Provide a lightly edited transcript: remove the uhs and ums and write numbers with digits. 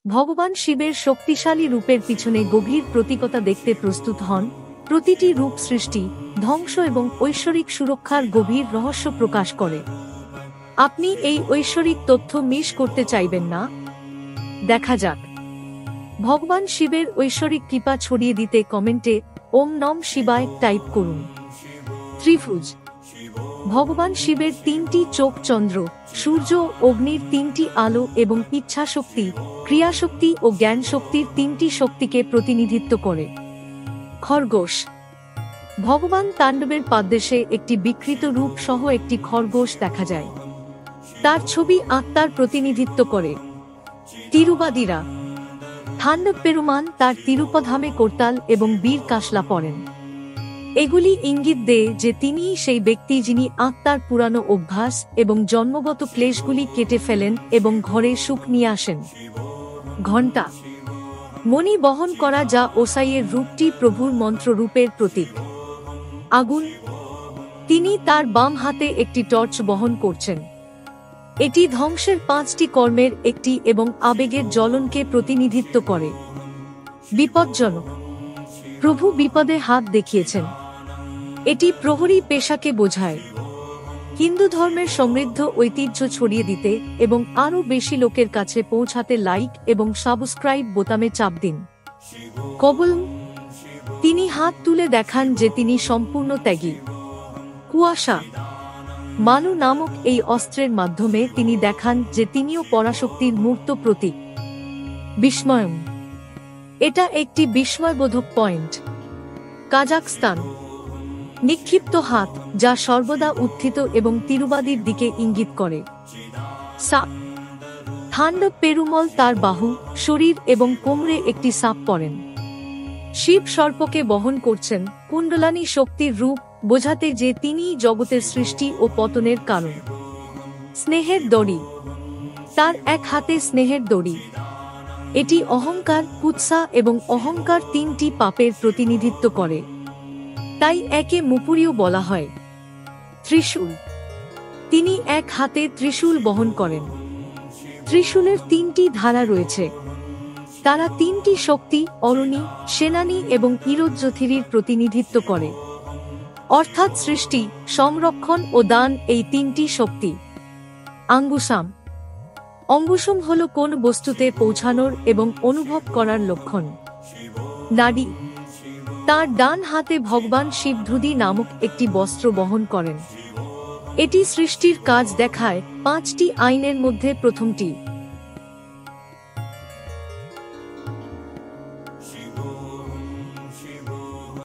ভগবান শিবের শক্তিশালী রূপের পিছনে গভীর প্রতীকতা দেখতে প্রস্তুত হন। প্রতিটি রূপ সৃষ্টি, ধ্বংস এবং ঐশ্বরিক সুরক্ষার গভীর রহস্য প্রকাশ করে। আপনি এই ঐশ্বরিক তথ্য মিস করতে চাইবেন না। দেখা যাক। ভগবান শিবের ঐশ্বরিক কৃপা ছড়িয়ে দিতে কমেন্টে ওম নম শিবায় টাইপ করুন। ত্রিভুজ। ভগবান শিবের তিনটি চোখ চন্দ্র, সূর্য, অগ্নির তিনটি আলো এবং ইচ্ছাশক্তি, ক্রিয়াশক্তি ও জ্ঞান শক্তির তিনটি শক্তিকে প্রতিনিধিত্ব করে। খরগোশ। ভগবান তাণ্ডবের পাদদেশে একটি বিকৃত রূপ সহ একটি খরগোশ দেখা যায়। তার ছবি আত্মার প্রতিনিধিত্ব করে। তিরুবাদিরা। তাণ্ডব পেরুমান তার তিরুপধামে করতাল এবং বীর কাশলা পরেন। এগুলি ইঙ্গিত দেয় যে তিনিই সেই ব্যক্তি যিনি আত্মার পুরানো অভ্যাস এবং জন্মগত ক্লেশগুলি কেটে ফেলেন এবং ঘরে সুখ নিয়ে আসেন। ঘণ্টা। মণি বহন করা যা ওসাইয়ের রূপটি প্রভুর মন্ত্ররূপের প্রতীক। আগুন। তিনি তার বাম হাতে একটি টর্চ বহন করছেন। এটি ধ্বংসের পাঁচটি কর্মের একটি এবং আবেগের জ্বলনকে প্রতিনিধিত্ব করে। বিপজ্জনক। প্রভু বিপদে হাত দেখিয়েছেন। এটি প্রহরী পেশাকে বোঝায়। হিন্দু ধর্মের সমৃদ্ধ ঐতিহ্য ছড়িয়ে দিতে এবং আরও বেশি লোকের কাছে পৌঁছাতে লাইক এবং সাবস্ক্রাইব বোতামে চাপ দিন। কবল। তিনি হাত তুলে দেখান যে তিনি সম্পূর্ণ ত্যাগী। কুয়াশা। মানু নামক এই অস্ত্রের মাধ্যমে তিনি দেখান যে তিনিও পরাশক্তির মূর্ত প্রতীক। বিস্ময়ম। এটা একটি বিস্ময়বোধক পয়েন্ট। কাজাখস্তান। নিক্ষিপ্ত হাত যা সর্বদা উত্থিত এবং তিরুবাদির দিকে ইঙ্গিত করে। সাপ। তাণ্ডব পেরুমল তার বাহু, শরীর এবং কোমরে একটি সাপ পরেন। শিব সর্পকে বহন করছেন, কুণ্ডলানী শক্তির রূপ বোঝাতে যে তিনিই জগতের সৃষ্টি ও পতনের কারণ। স্নেহের দড়ি। তার এক হাতে স্নেহের দড়ি। এটি অহংকার, কুৎসা এবং অহংকার তিনটি পাপের প্রতিনিধিত্ব করে, তাই একে মুপুরিও বলা হয়। ত্রিশূল। তিনি এক হাতে ত্রিশূল বহন করেন। ত্রিশূলের তিনটি ধারা রয়েছে। তারা তিনটি শক্তি, অরণি, সেনানী এবং ইরোজ্যোথিরির প্রতিনিধিত্ব করে, অর্থাৎ সৃষ্টি, সংরক্ষণ ও দান এই তিনটি শক্তি। আঙ্গুসাম। অঙ্গুসম হল কোন বস্তুতে পৌঁছানোর এবং অনুভব করার লক্ষণ। নাডি। তার ডান হাতে ভগবান শিব ধুতি নামক একটি বস্ত্র বহন করেন। এটি সৃষ্টির কাজ দেখায়, পাঁচটি আইনের মধ্যে প্রথমটি।